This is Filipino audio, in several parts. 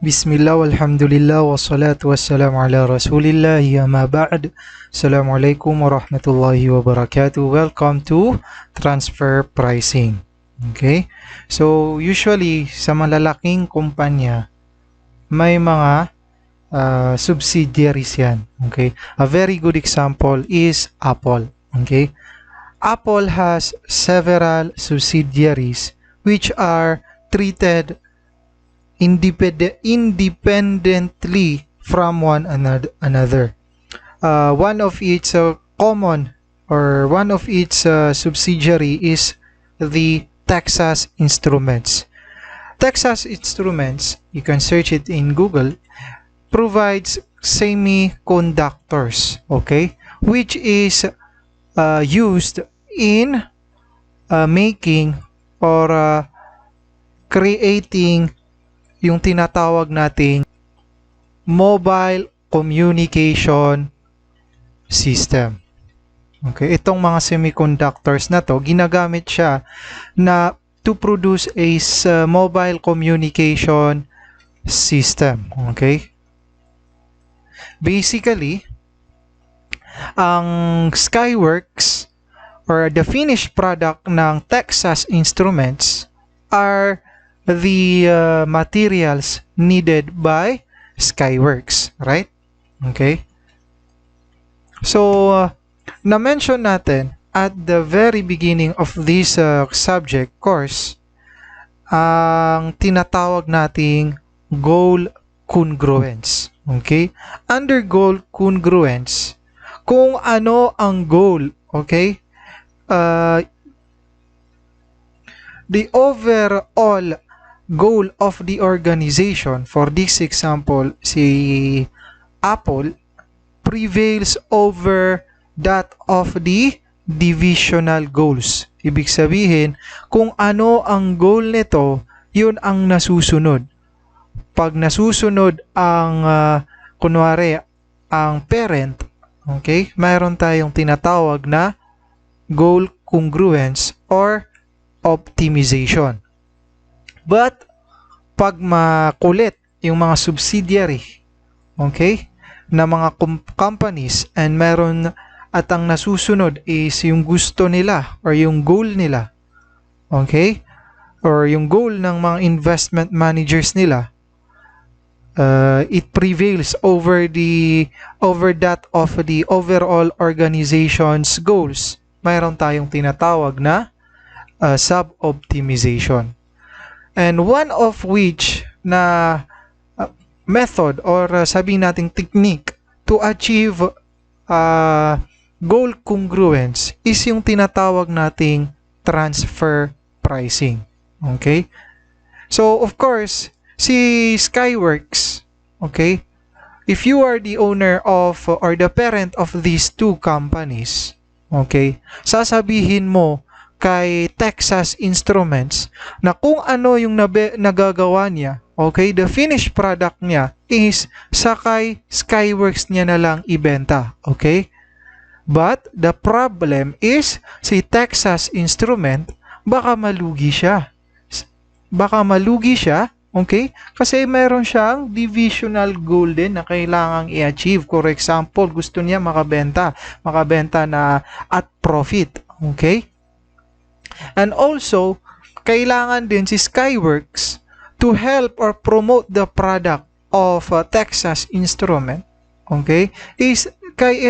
Bismillah, walhamdulillah, wassalatu wassalamu ala rasulillah, amma ba'd. Assalamualaikum warahmatullahi wabarakatuh. Welcome to transfer pricing. Okay? So, usually, sa malalaking kumpanya, may mga subsidiaries yan. Okay? A very good example is Apple. Okay? Apple has several subsidiaries which are treated independently from one another. One of its subsidiary is the Texas Instruments. Texas Instruments, you can search it in Google, provides semiconductors, okay, which is used in making or creating yung tinatawag nating mobile communication system. Okay, itong mga semiconductors na to, ginagamit siya na to produce a mobile communication system. Okay? Basically, ang Skyworks or the finished product ng Texas Instruments are the materials needed by Skyworks, right? Okay? So, na-mention natin at the very beginning of this subject course ang tinatawag nating goal congruence. Okay? Under goal congruence, kung ano ang goal, okay? The overall goal of the organization, for this example, si Apple, prevails over that of the divisional goals. Ibig sabihin, kung ano ang goal nito, yun ang nasusunod. Pag nasusunod ang, kunwari, ang parent, okay, mayroon tayong tinatawag na goal congruence or optimization. But, pag makulit yung mga subsidiary, okay, na mga companies and meron at ang nasusunod is yung gusto nila or yung goal nila, okay, or yung goal ng mga investment managers nila, it prevails over that of the overall organization's goals. Mayroon tayong tinatawag na sub-optimization. And one of which na method or sabihin nating technique to achieve goal congruence is yung tinatawag nating transfer pricing. Okay? So, of course, si Skyworks, okay, if you are the owner of or the parent of these two companies, okay, sasabihin mo kay Texas Instruments na kung ano yung nagagawa niya, okay, the finished product niya is sa kay Skyworks niya na lang ibenta, okay? But the problem is si Texas Instrument baka malugi siya. Okay? Kasi meron siyang divisional goal din na kailangang i-achieve. For example, gusto niya makabenta na at profit, okay? And also, kailangan din si Skyworks to help or promote the product of Texas Instrument, okay, is kay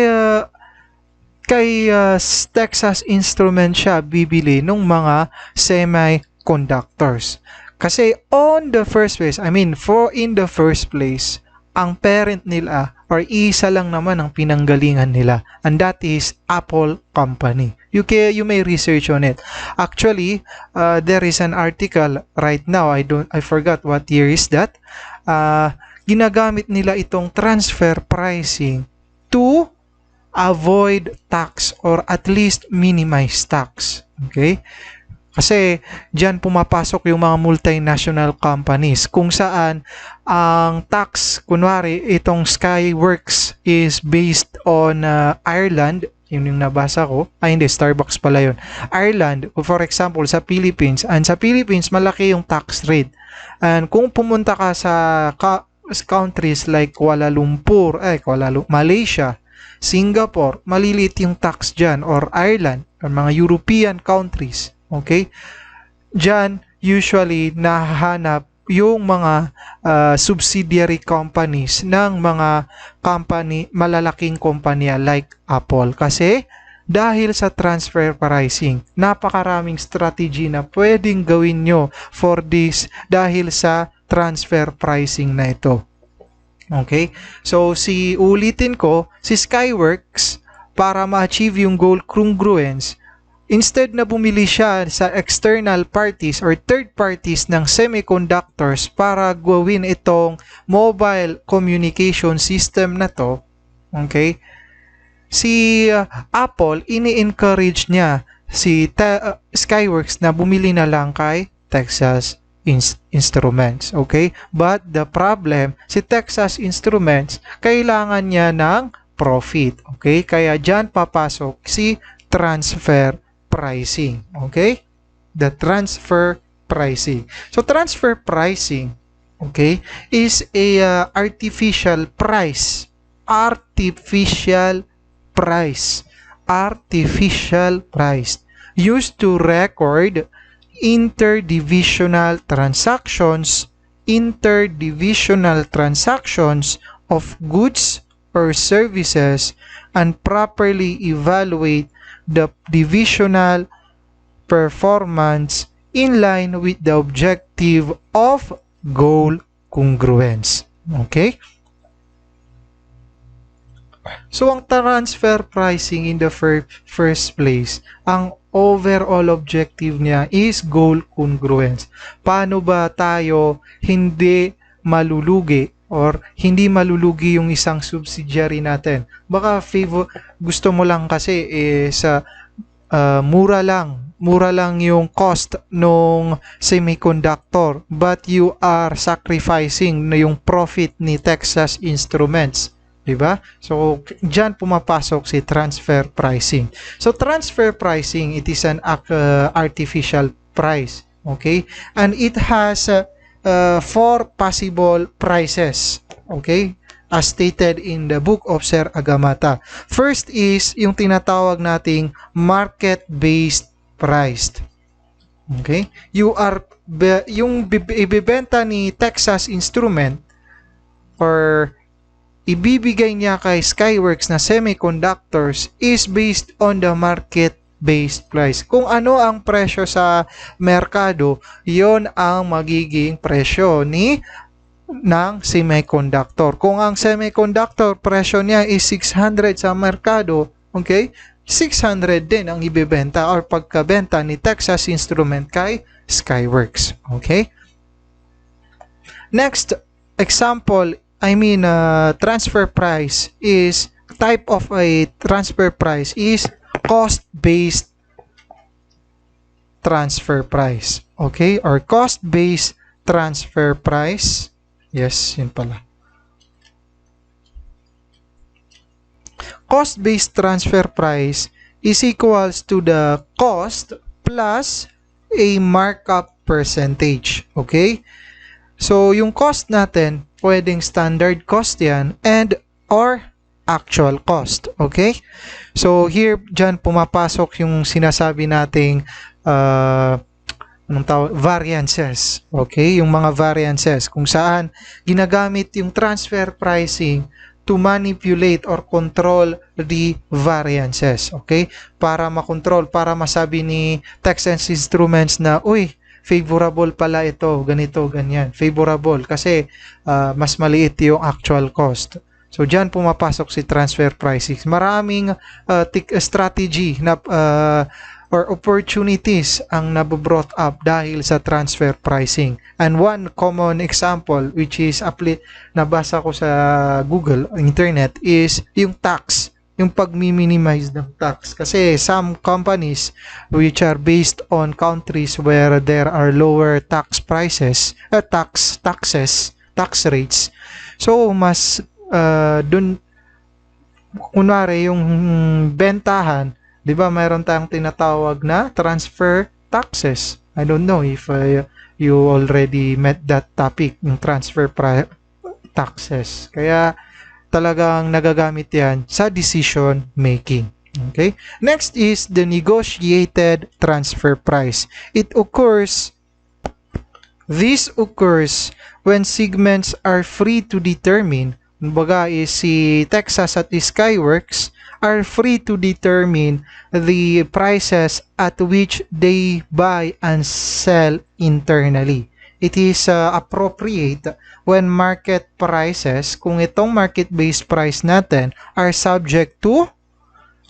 Texas Instrument siya bibili ng mga semiconductors. Kasi in the first place, ang parent nila or isa lang naman ang pinanggalingan nila, and that is Apple Company. You may research on it. Actually, there is an article right now, I forgot what year is that. Ginagamit nila itong transfer pricing to avoid tax or at least minimize tax. Okay? Kasi diyan pumapasok yung mga multinational companies kung saan ang tax, kunwari itong Skyworks is based on Ireland, Yun yung nabasa ko. Ay, hindi, Starbucks pala yun. Ireland, for example, sa Philippines. And sa Philippines, malaki yung tax rate. And kung pumunta ka sa countries like Malaysia, Singapore, maliliit yung tax dyan, or Ireland, or mga European countries. Okay? Dyan, usually, nahahanap yung mga subsidiary companies ng mga malalaking kumpanya like Apple. Kasi, dahil sa transfer pricing, napakaraming strategy na pwedeng gawin nyo for this dahil sa transfer pricing na ito. Okay? So, ulitin ko, si Skyworks, para ma-achieve yung goal congruence, instead na bumili siya sa external parties or third parties ng semiconductors para gawin itong mobile communication system na to, okay? Si Apple, ini-encourage niya si Skyworks na bumili na lang kay Texas Instruments, okay? But the problem, si Texas Instruments, kailangan niya ng profit, okay? Kaya dyan papasok si transfer pricing, okay? The transfer pricing. So transfer pricing, okay, is a artificial price used to record interdivisional transactions of goods or services and properly evaluate the divisional performance in line with the objective of goal congruence. Okay? So, ang transfer pricing in the first place, ang overall objective niya is goal congruence. Paano ba tayo hindi malulugi or hindi malulugi yung isang subsidiary natin? Baka gusto mo lang kasi sa mura lang yung cost nung semiconductor, but you are sacrificing na yung profit ni Texas Instruments, diba? So diyan pumapasok si transfer pricing. So transfer pricing, it is an artificial price, okay? And it has 4 possible prices, okay? As stated in the book of Sir Agamata. First is yung tinatawag nating market-based price. Okay? Yung ibibenta ni Texas Instrument or ibibigay niya kay Skyworks na semiconductors is based on the market-based price. Kung ano ang presyo sa merkado, yon ang magiging presyo ng semiconductor. Kung ang semiconductor presyo niya is 600 sa merkado, okay? 600 din ang ibebenta or pagkabenta ni Texas Instrument kay Skyworks, okay? Next example, transfer price is type of a transfer price is cost-based transfer price, okay? Or cost-based transfer price. Yes, yun pala. Cost-based transfer price is equals to the cost plus a markup percentage. Okay? So, yung cost natin, pwedeng standard cost yan and or actual cost. Okay? So, dyan pumapasok yung sinasabi nating variances. Okay? Yung mga variances kung saan ginagamit yung transfer pricing to manipulate or control the variances. Okay? Para makontrol, para masabi ni Texas Instruments na, uy, favorable pala ito, ganito, ganyan. Favorable kasi mas maliit yung actual cost. So, dyan pumapasok si transfer pricing. Maraming strategy na or opportunities ang nabobrought up dahil sa transfer pricing. And one common example which is nabasa ko sa Google, internet, is yung tax, yung pag-minimize ng tax. Kasi some companies which are based on countries where there are lower tax rates, so mas kunwari yung bentahan, 'di ba? Mayroon tayong tinatawag na transfer taxes. I don't know if you already met that topic, yung taxes. Kaya talagang nagagamit 'yan sa decision making. Okay? Next is the negotiated transfer price. This occurs when segments are free to determine, kumbaga is si Texas at Skyworks are free to determine the prices at which they buy and sell internally. It is appropriate when market prices, kung itong market-based price natin, are subject to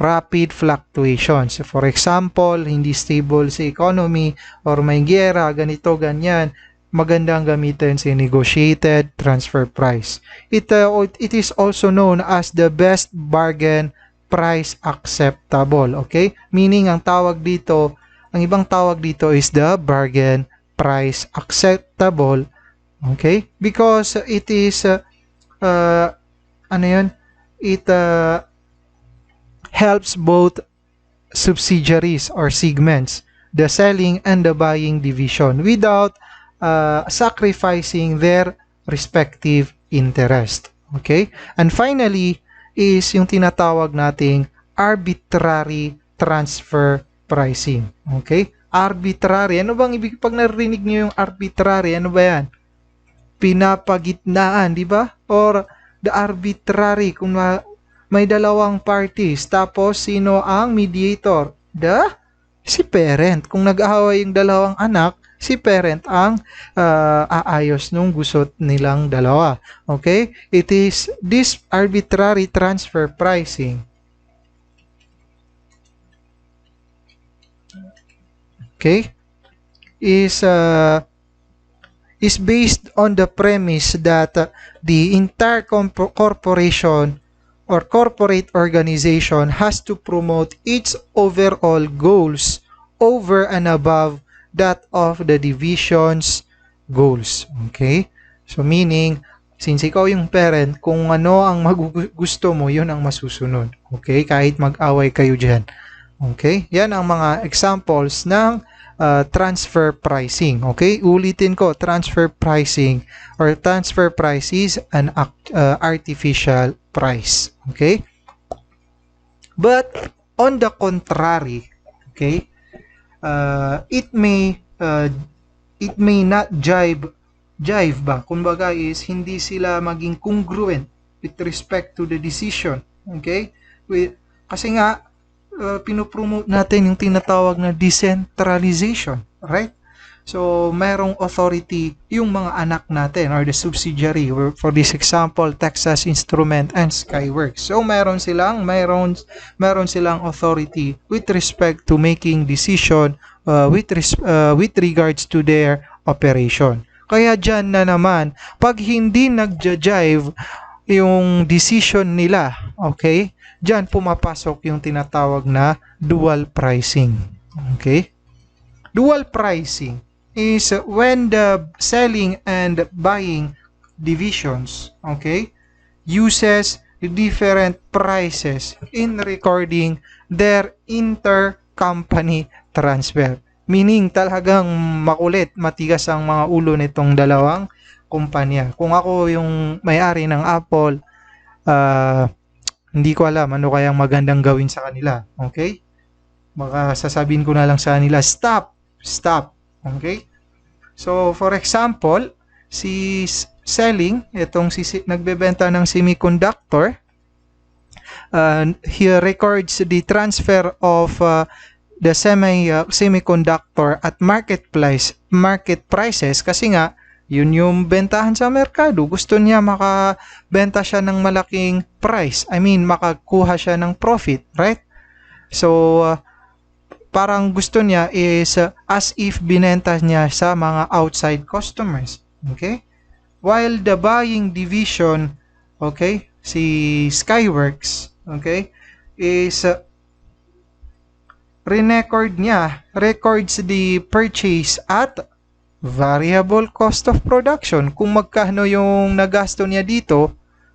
rapid fluctuations. For example, hindi stable sa economy or may giyera, ganito, ganyan, magandang gamitin si negotiated transfer price. It is also known as the best bargain price acceptable. Okay? Meaning, ang ibang tawag dito is the bargain price acceptable. Okay? Because it is, It helps both subsidiaries or segments, the selling and the buying division, without sacrificing their respective interest. Okay? And finally, is yung tinatawag nating arbitrary transfer pricing. Okay? Arbitrary. Ano bang ibig pag narinig niyo yung arbitrary? Ano ba yan? Pinapagitnaan, di ba? Or the arbitrary, kung may dalawang parties, tapos sino ang mediator? Si parent. Kung nag-aaway yung dalawang anak, si parent ang aayos nung gusot nilang dalawa. Okay? It is this arbitrary transfer pricing. Okay? Is based on the premise that the entire corporation or corporate organization has to promote its overall goals over and above that of the division's goals. Okay? So meaning, since ikaw yung parent, kung ano ang gusto mo, yun ang masusunod. Okay? Kahit mag-away kayo dyan. Okay? Yan ang mga examples ng transfer pricing. Okay? Ulitin ko, transfer pricing or transfer price is an artificial price. Okay? But on the contrary, okay, it may not jive ba? Kumbaga is hindi sila maging congruent with respect to the decision. Okay? Kasi nga pinopromote natin yung tinatawag na decentralization, right? So, mayroong authority yung mga anak natin or the subsidiary. For this example, Texas Instrument and Skyworks. So, meron silang authority with respect to making decision with regards to their operation. Kaya dyan na naman, pag hindi nagja-jive yung decision nila, okay, dyan pumapasok yung tinatawag na dual pricing. Okay? Dual pricing is when the selling and buying divisions, okay, uses different prices in recording their intercompany transfer. Meaning talagang makulit, matigas ang mga ulo nitong dalawang kumpanya. Kung ako yung may-ari ng Apple, hindi ko alam ano kayang magandang gawin sa kanila. Okay? Baka sasabihin ko na lang sa kanila, stop. Okay? So, for example, si selling, itong nagbebenta ng semiconductor, he records the transfer of the semiconductor at market prices kasi nga, yun yung bentahan sa merkado. Gusto niya makabenta siya ng malaking price. I mean, makakuha siya ng profit, right? So, parang gusto niya is as if binenta niya sa mga outside customers. Okay? While the buying division, okay, si Skyworks, okay, is records the purchase at variable cost of production. Kung magkano yung nagasto niya dito,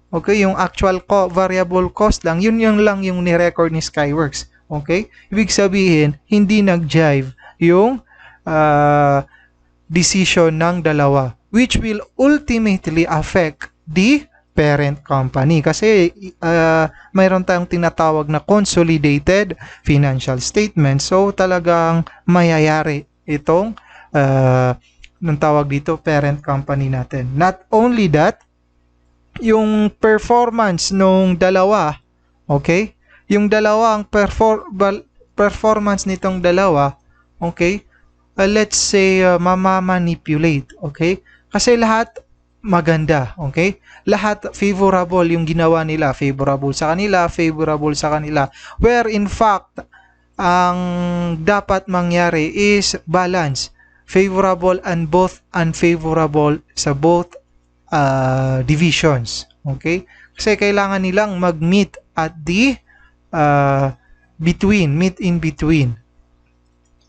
Okay, yung actual variable cost lang, yun lang yung ni-record ni Skyworks. Okay? Ibig sabihin, hindi nag-jive yung decision ng dalawa, which will ultimately affect the parent company. Kasi mayroon tayong tinatawag na consolidated financial statement. So talagang mayayari itong nang tawag dito parent company natin. Not only that, yung performance nung dalawa, okay? Yung dalawang performance nitong dalawa, okay? Let's say mamamanipulate, okay? Kasi lahat maganda, okay? Lahat favorable yung ginawa nila, favorable sa kanila, favorable sa kanila. Where in fact, ang dapat mangyari is balance, favorable and both unfavorable sa both divisions, okay? Kasi kailangan nilang mag-meet at the meet in between.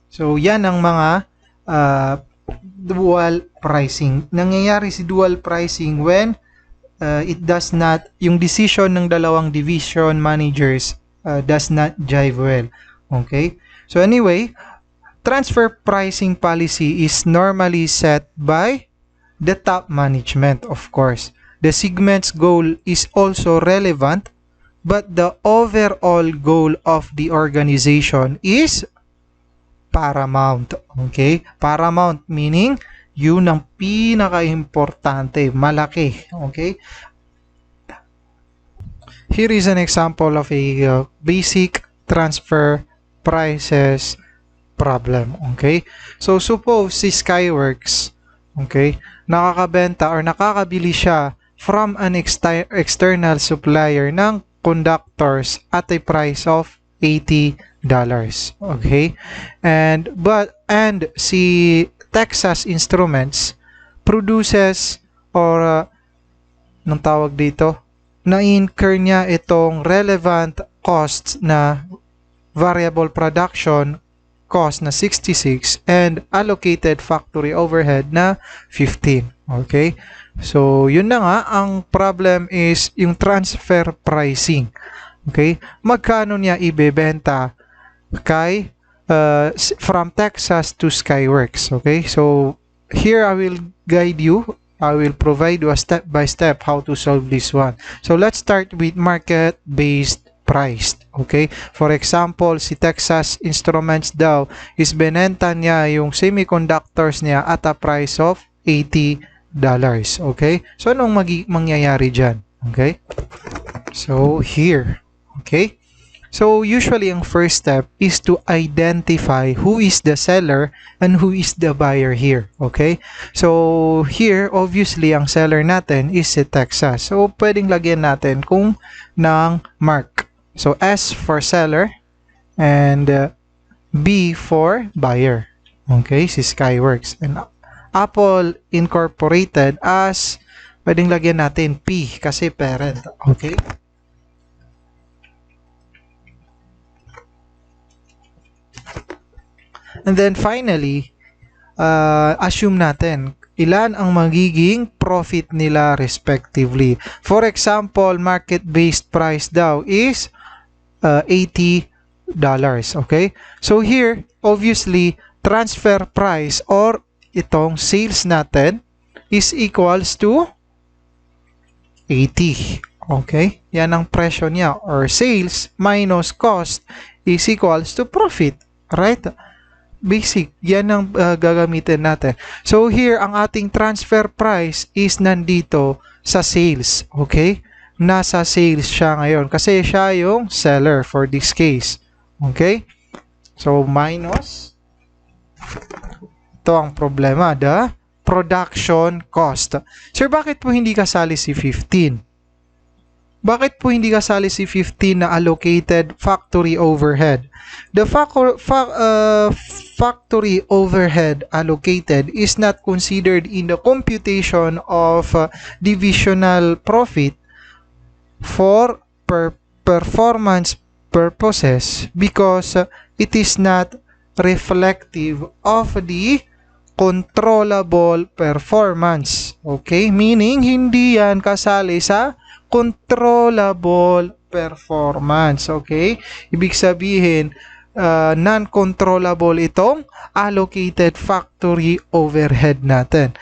So, yan ang mga dual pricing. Nangyayari si dual pricing when it does not, yung decision ng dalawang division managers does not jive well. Okay? So, anyway, transfer pricing policy is normally set by the top management, of course. The segment's goal is also relevant, but the overall goal of the organization is paramount. Okay? Paramount meaning yun ang pinaka-importante, malaki. Okay? Here is an example of a basic transfer prices problem. Okay? So suppose si Skyworks, okay, nakakabenta or nakakabili siya from an external supplier ng conductors at a price of $80. Okay? And si Texas Instruments produces or nung tawag dito, na-incur niya itong relevant costs na variable production cost na 66 and allocated factory overhead na 15. Okay? So, yun na nga, ang problem is yung transfer pricing. Okay? Magkano niya ibebenta kay from Texas to Skyworks. Okay? So, here I will guide you. I will provide you a step-by-step how to solve this one. So, let's start with market-based priced. Okay? For example, si Texas Instruments daw is benenta niya yung semiconductors niya at a price of $80. Okay? So, anong mangyayari dyan? Okay? So, here. Okay? So, usually, ang first step is to identify who is the seller and who is the buyer here. Okay? So, here, obviously, ang seller natin is si Texas. So, pwedeng lagyan natin kung ng mark. So, S for seller and B for buyer. Okay? Si Skyworks. And Apple Incorporated as, pwedeng lagyan natin P kasi parent. Okay? And then finally, assume natin ilan ang magiging profit nila respectively. For example, market-based price daw is $80. Okay? So here, obviously, transfer price or itong sales natin is equals to 80. Okay? Yan ang presyo niya. Or sales minus cost is equals to profit. Right? Basic. Yan ang gagamitin natin. So here, ang ating transfer price is nandito sa sales. Okay? Nasa sales siya ngayon. Kasi siya yung seller for this case. Okay? So, minus. Ito ang problema. The production cost. Sir, bakit po hindi kasali si 15? Bakit po hindi kasali si 15 na allocated factory overhead? The factory overhead allocated is not considered in the computation of divisional profit for performance purposes because it is not reflective of the controllable performance. Okay? Meaning, hindi yan kasali sa non-controllable performance. Okay? Ibig sabihin, non-controllable itong allocated factory overhead natin.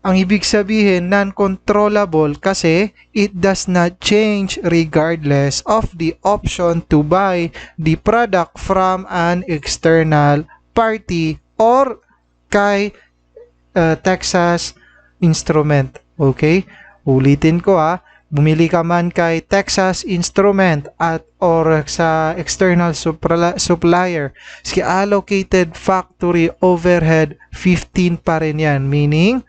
Ang ibig sabihin, non-controllable kasi it does not change regardless of the option to buy the product from an external party or kay Texas Instrument. Okay? Ulitin ko bumili ka man kay Texas Instrument at or sa external supplier, si allocated factory overhead 15 pa rin yan, meaning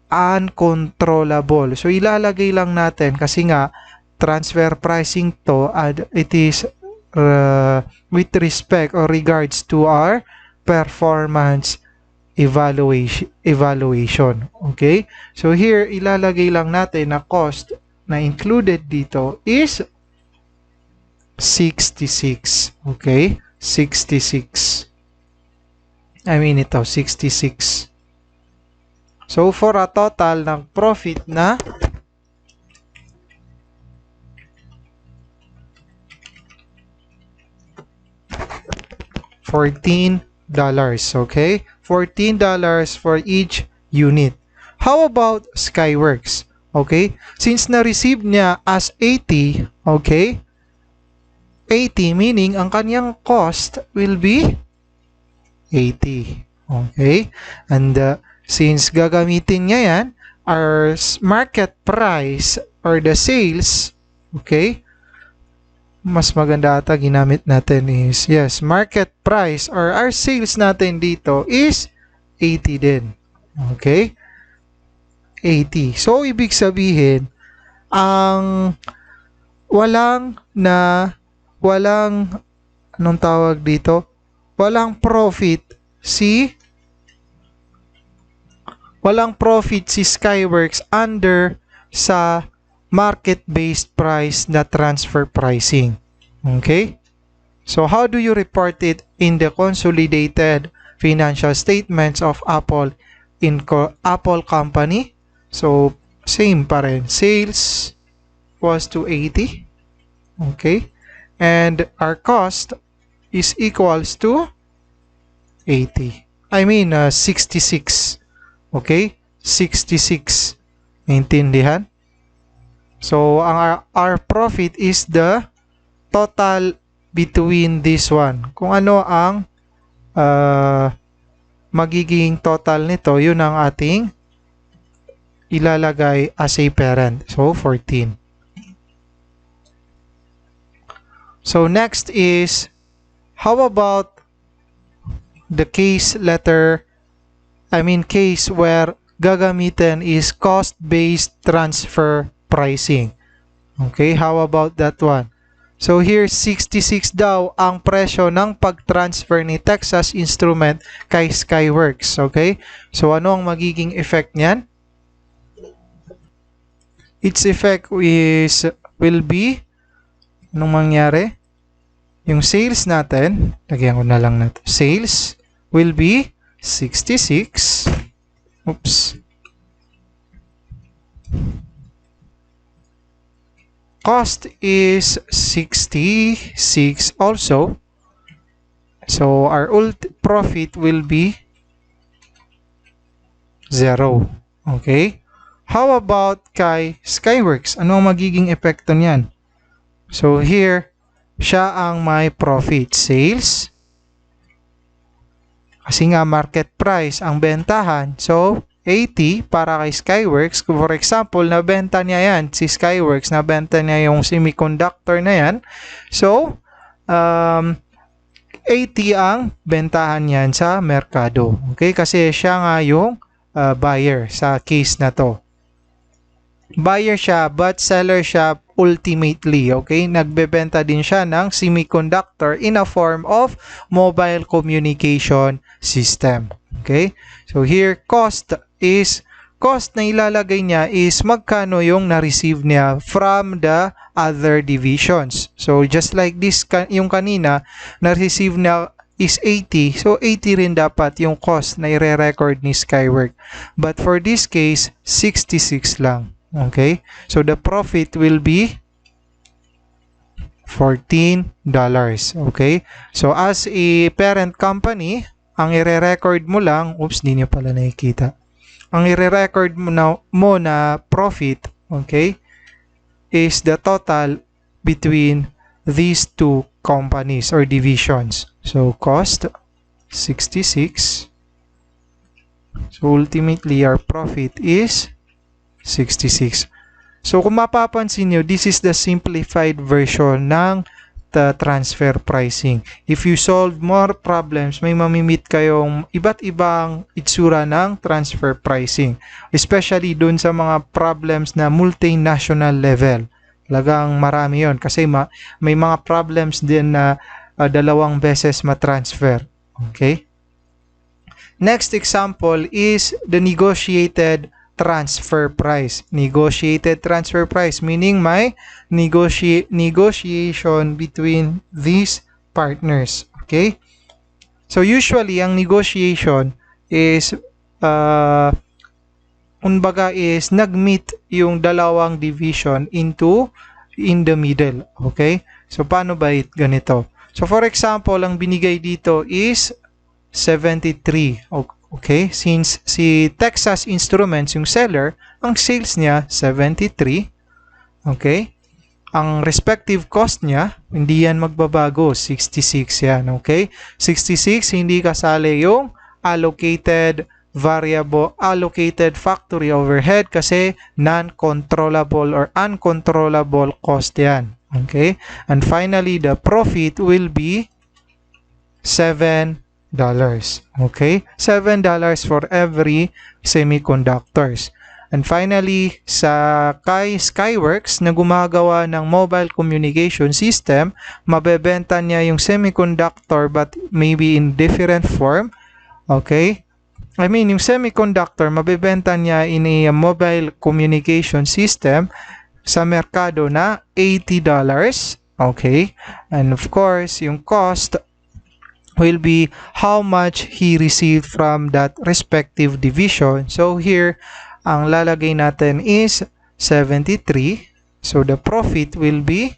uncontrollable. So ilalagay lang natin kasi nga transfer pricing to and it is with respect or regards to our performance evaluation. Okay? So here ilalagay lang natin na cost na included dito is 66. Okay? 66. I mean ito 66. So, for a total ng profit na $14. Okay? $14 for each unit. How about Skyworks? Okay? Since na-receive niya as 80, okay? 80 meaning ang kanyang cost will be 80. Okay? And since gagamitin niya yan, our market price or the sales, okay, mas maganda ata ginamit natin is, yes, market price or our sales natin dito is 80 din. Okay? 80. So, ibig sabihin, ang anong tawag dito? Walang profit si Skyworks under sa market-based price na transfer pricing. Okay? So, how do you report it in the consolidated financial statements of Apple Company? So, same pa rin. Sales was to 80. Okay? And our cost is equals to 80. I mean, 66. Okay? 66. Maintindihan? So, our profit is the total between this one. Kung ano ang magiging total nito, yun ang ating ilalagay as a parent. So, 14. So, next is, how about the case where gagamitin is cost-based transfer pricing. Okay, how about that one? So here 66 daw ang presyo ng pag-transfer ni Texas Instrument kay Skyworks. Okay? So ano ang magiging effect niyan? Its effect will be anong mangyari? Yung sales natin, lagyan ko na lang natin. Sales will be 66. Oops. Cost is 66 also. So our profit will be 0. Okay? How about kay Skyworks? Ano ang magiging epekto niyan? So here, siya ang may profit. Sales. Kasi nga market price ang bentahan. So 80 para kay Skyworks. For example, nabenta niya yan. Si Skyworks, nabenta niya yung semiconductor na yan. So, 80 ang bentahan niyan sa merkado. Okay? Kasi siya nga yung buyer sa case na to. Buyer siya, but seller siya ultimately. Okay? Nagbebenta din siya ng semiconductor in a form of mobile communication system. Okay? So, here, cost na ilalagay niya is magkano yung na-receive niya from the other divisions. So, just like this, yung kanina, na-receive niya is 80. So, 80 rin dapat yung cost na i-record ni Skyworks. But for this case, 66 lang. Okay? So the profit will be $14. Okay? So as a parent company, ang ire-record mo lang, oops, di nyo pala nakikita. Ang ire-record mo na profit, okay, is the total between these two companies or divisions. So cost 66. So ultimately our profit is 66. So kung mapapansin nyo, this is the simplified version ng the transfer pricing. If you solve more problems, may mamimit kayong iba't ibang itsura ng transfer pricing. Especially dun sa mga problems na multinational level. Talagang marami yon kasi may mga problems din na dalawang beses ma-transfer. Okay? Next example is the negotiated transfer price. Negotiated transfer price meaning may negotiation between these partners. Okay? So usually ang negotiation is unbaga is nag-meet yung dalawang division in the middle. Okay? So paano ba ganito? So for example, ang binigay dito is 73. Okay? Since si Texas Instruments, yung seller, ang sales niya 73. Okay? Ang respective cost niya, hindi yan magbabago. 66 yan. Okay? 66, hindi kasali yung allocated factory overhead kasi non-controllable or uncontrollable cost yan. Okay? And finally, the profit will be $7. Okay? $7 for every semiconductors. And finally, sa Skyworks na gumagawa ng mobile communication system, mabebenta niya yung semiconductor but maybe in different form. Okay? I mean, yung semiconductor, mabebenta niya in a mobile communication system sa merkado na $80. Okay? And of course, yung cost will be how much he received from that respective division. So here, ang lalagay natin is 73. So the profit will be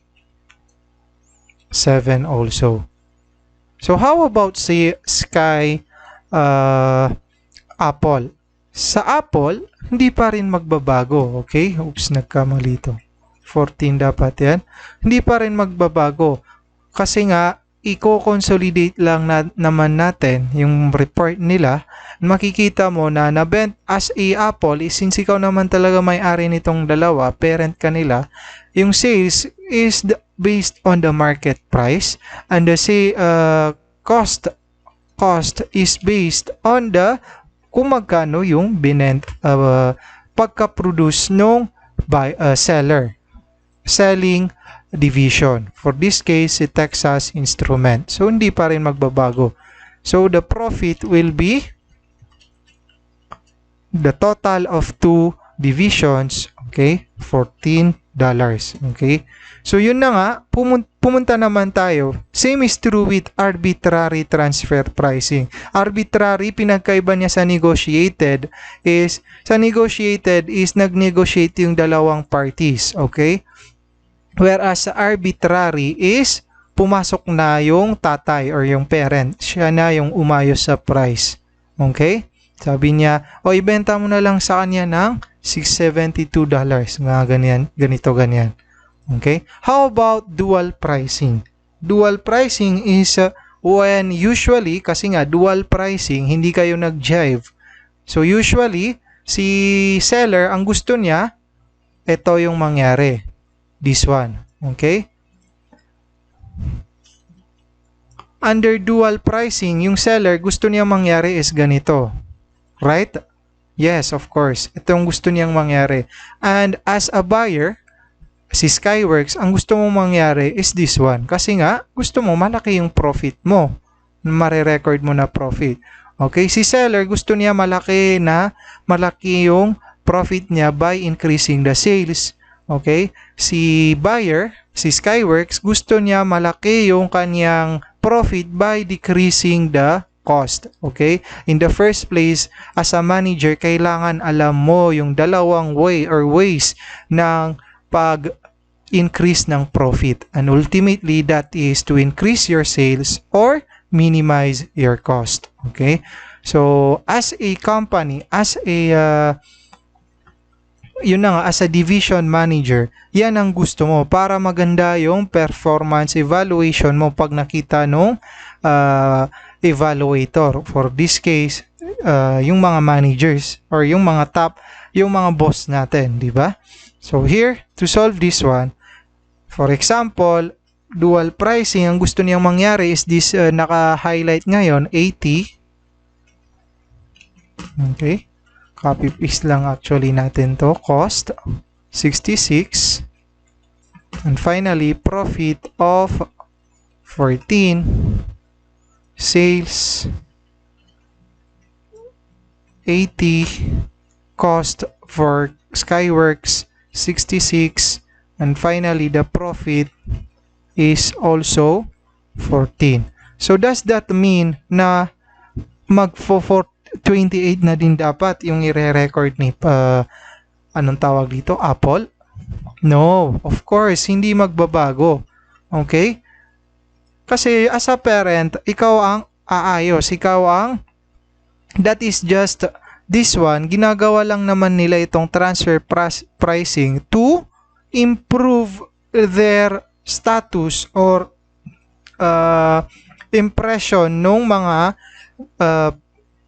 7 also. So how about si Apple? Sa Apple, hindi pa rin magbabago. Okay? Oops, nagkamali ito. 14 dapat yan. Hindi pa rin magbabago. Kasi nga, i-consolidate lang naman natin yung report nila. Makikita mo na as a Apple, since ikaw naman talaga may-ari nitong dalawa, parent kanila, yung sales is based on the market price and the cost is based on the kung magkano yung pagka-produce nung selling division. For this case, si Texas Instrument. So, hindi pa rin magbabago. So, the profit will be the total of two divisions, okay, $14. Okay? So, yun na nga, pumunta naman tayo. Same is true with arbitrary transfer pricing. Arbitrary, pinagkaiba niya sa negotiated is nag-negotiate yung dalawang parties, okay? Whereas sa arbitrary is pumasok na yung tatay or yung parent. Siya na yung umayos sa price. Okay? Sabi niya, ibenta mo na lang sa kanya ng $672. Ganito, ganyan. Okay? How about dual pricing? Dual pricing is when usually, kasi nga dual pricing, hindi kayo nag-jive. So usually, si seller, ang gusto niya, ito yung mangyari. This one. Okay? Under dual pricing, yung seller, gusto niya mangyari is ganito. Right? Yes, of course. Ito yung gusto niyang mangyari. And as a buyer, si Skyworks, ang gusto mong mangyari is this one. Kasi nga, gusto mo malaki yung profit mo. Mare-record mo na profit. Okay? Si seller, gusto niya malaki yung profit niya by increasing the sales. Okay? Si buyer, si Skyworks, gusto niya malaki yung kanyang profit by decreasing the cost. Okay? In the first place, as a manager, kailangan alam mo yung dalawang way or ways ng pag-increase ng profit. And ultimately, that is to increase your sales or minimize your cost. Okay? So, as a company, as a yun na nga, as a division manager, yan ang gusto mo para maganda yung performance evaluation mo pag nakita nung evaluator. For this case, yung mga managers or yung mga top, yung mga boss natin, di ba? So here, to solve this one, for example, dual pricing, ang gusto niyang mangyari is this naka-highlight ngayon, 80. Okay. Copy paste lang actually natin to. Cost 66. And finally, profit of 14. Sales 80. Cost for Skyworks 66. And finally, the profit is also 14. So does that mean na mag-28 na din dapat yung i-record ni anong tawag dito? Apple? No, of course, hindi magbabago. Okay? Kasi as a parent, ikaw ang aayos. Ikaw ang that is just this one. Ginagawa lang naman nila itong transfer pricing to improve their status or impression nung mga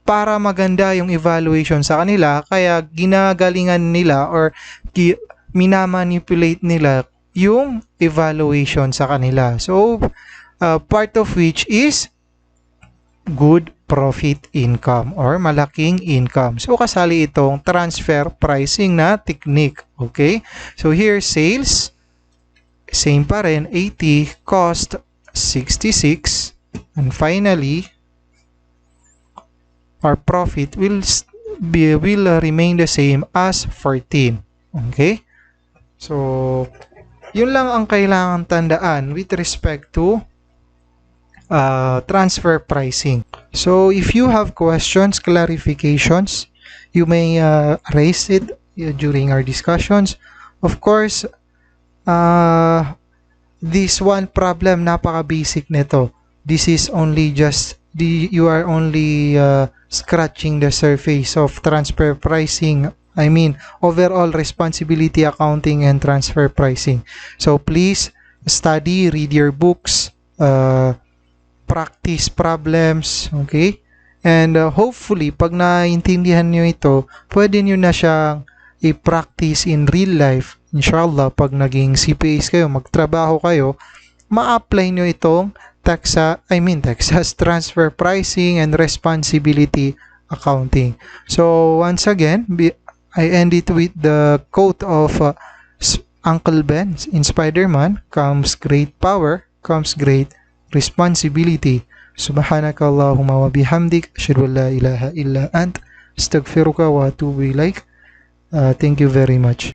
para maganda yung evaluation sa kanila, kaya ginagalingan nila or minamanipulate nila yung evaluation sa kanila. So, part of which is good profit income or malaking income. So, kasali itong transfer pricing na technique. Okay? So, here, sales, same pa rin, 80, cost, 66, and finally, our profit will remain the same as 14. Okay? So, yun lang ang kailangan tandaan with respect to transfer pricing. So, if you have questions, clarifications, you may raise it during our discussions. Of course, this one problem, napaka-basic nito. This is only just you are only scratching the surface of transfer pricing. I mean, overall responsibility accounting and transfer pricing. So please study, read your books, practice problems, okay? And hopefully, pag naintindihan nyo ito, pwede nyo na siyang i-practice in real life. Inshallah, pag naging CPAs kayo, magtrabaho kayo, ma-apply nyo itong Texas transfer pricing and responsibility accounting. So once again, I end it with the quote of Uncle Ben in Spider-Man: comes great power, comes great responsibility. Subhanakallahumma wa bihamdik, asyhadu an la ilaha illa ant, astaghfiruka wa atubu ilaik. Thank you very much.